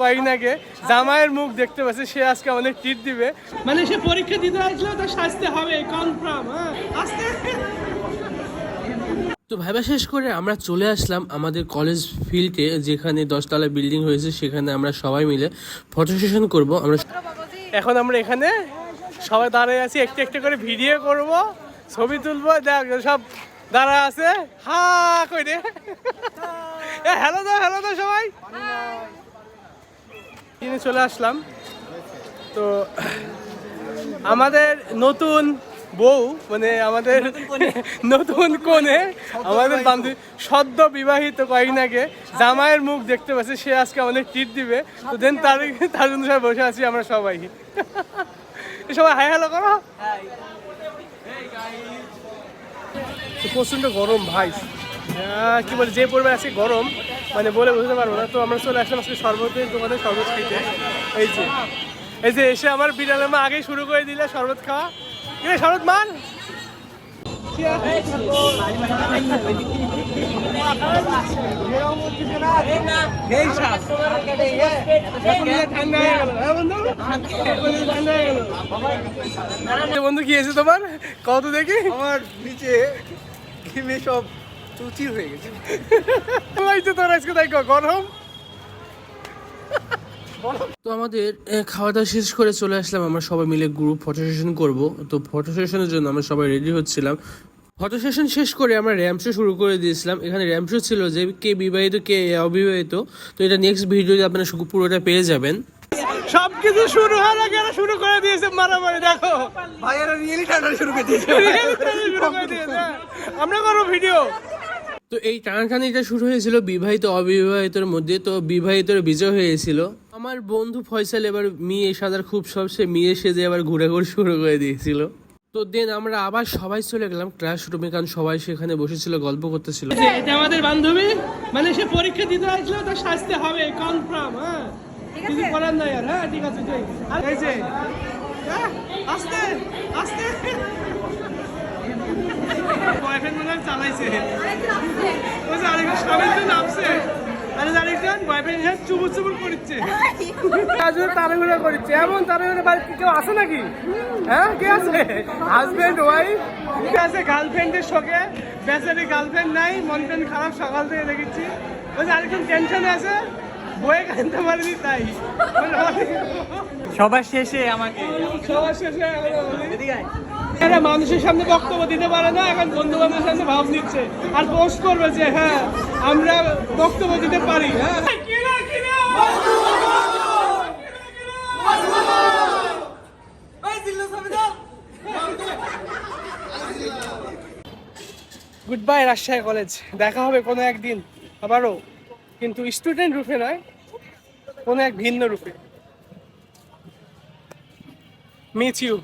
কয়েকদিন আগে জামাইয়ের মুখ দেখতে পাচ্ছে, সে আজকে আমাদের ট্রিট দিবে। মানে সে পরীক্ষা দিতে আসলে তো শাস্তি হবে কনফার্ম। আস্তে তো ভাইবা শেষ করে আমরা চলে আসলাম আমাদের কলেজ ফিল্ডে, যেখানে 10 তলা বিল্ডিং হয়েছে। সেখানে আমরা সবাই মিলে ফটো সেশন করবো। এখন আমরা এখানে সবাই দাঁড়িয়ে আছি, একটু একটু করে ভিডিও করব, ছবি তুলবো। দেখ সব দাঁড়ায় আছে, হা করে হ্যালো দাও সবাই। কিনে চলে আসলাম। তো আমাদের নতুন বউ, মানে আমাদের নতুন কোণে, আমাদের বান্ধবী সদ্য বিবাহিত কয়েকদিন আগে জামাইয়ের মুখ দেখতে পাচ্ছে, সে আজকে আমাদের ট্রিট দিবে। তো দেন তার জন্য সবাই বসে আছি আমরা সবাই। সবাই হাই হ্যালো করো। প্রচন্ড গরম ভাই, কি বলে যে পরিমাণ আছে গরম, মানে বলে বুঝতে পারবো না। তো আমরা চলে আসলাম আজকে শরবতের দোকানে শরবত খাইতে। এই যে এসে আমার বিড়ালের মা আগেই শুরু করে দিলে শরবত খাওয়া। শরবত মান বন্ধু, কি হয়েছে তোমার কত দেখি? আমার নিচে ঘেমে সব চুচির হয়ে গেছে। তোর আজকে তাই গরম। তো আমাদের খাওয়া দাওয়া শেষ করে চলে আসলাম আমরা সবাই মিলে গ্রুপ ফটো সেশন করবো। তো ফটো সেশনের জন্য আমরা সবাই রেডি হচ্ছিলাম। ফটো সেশন শেষ করে আমরা র্যাম্প শো শুরু করে দিয়েছিলাম। এখানে র্যাম্প শো ছিল যে কে বিবাহিত কে অবিবাহিত। তো এটা নেক্সট ভিডিওতে আপনারা পুরোটা পেয়ে যাবেন। সবকিছু শুরু হওয়ার আগে শুরু করে দিয়েছে মারামারি। দেখো ভাইয়ারা রিয়েলি টানা শুরু করে দিয়েছে। আমরা করবো ভিডিও। তো এই টানাটানিটা শুরু হয়েছিল বিবাহিত অবিবাহিতর মধ্যে। তো বিবাহিতর বিজয় হয়েছিল। আমার বন্ধু ফয়সাল এবার মেয়ে সাজার খুব সব, সে মেয়ে সেজে আবার ঘোরাঘুরি শুরু করে দিয়েছিল। তো দেন আমরা আবার সবাই চলে গেলাম ক্লাসরুমে, কারণ সবাই সেখানে বসেছিল, গল্প করতেছিল। এটা আমাদের বান্ধবী, মানে সে পরীক্ষা দিতে আসলে তো শাস্তি হবে কনফার্ম। হ্যাঁ কিছু করার নাই আর। হ্যাঁ ঠিক আছে। এই যে আস্তে আস্তে বয়ফ্রেন্ড মনে হয় চালাইছে। ওই যে আরেকজন স্বামীর তো নামছে, আরে আরেকজন বয়ফ্রেন্ড চুবুর চুবুর করছে, তাড়াহুড়া করছে। এমন তাড়াহুড়া বাড়িতে কেউ আছে নাকি? হ্যাঁ কে আছে? হাজবেন্ড ওয়াইফ কে আছে? গার্লফ্রেন্ডের শোকে বেচারি গার্লফ্রেন্ড নাই, মন টন খারাপ সকাল থেকে দেখেছি। ওই যে আরেকজন টেনশনে আছে, বয়ে কানতে পারিনি তাই। সবার শেষে আমাকে মানুষের সামনে বক্তব্য দিতে পারে না, এখন বন্ধু বান্ধবের সামনে ভাব নিচ্ছে আর পোস্ট করবে যে হ্যাঁ আমরা বক্তব্য দিতে পারি। হ্যাঁ গুড বাই রাজশাহী কলেজ। দেখা হবে কোনো একদিন আবারও, কিন্তু স্টুডেন্ট রূপে নয়, কোনো এক ভিন্ন রূপে। Meet you.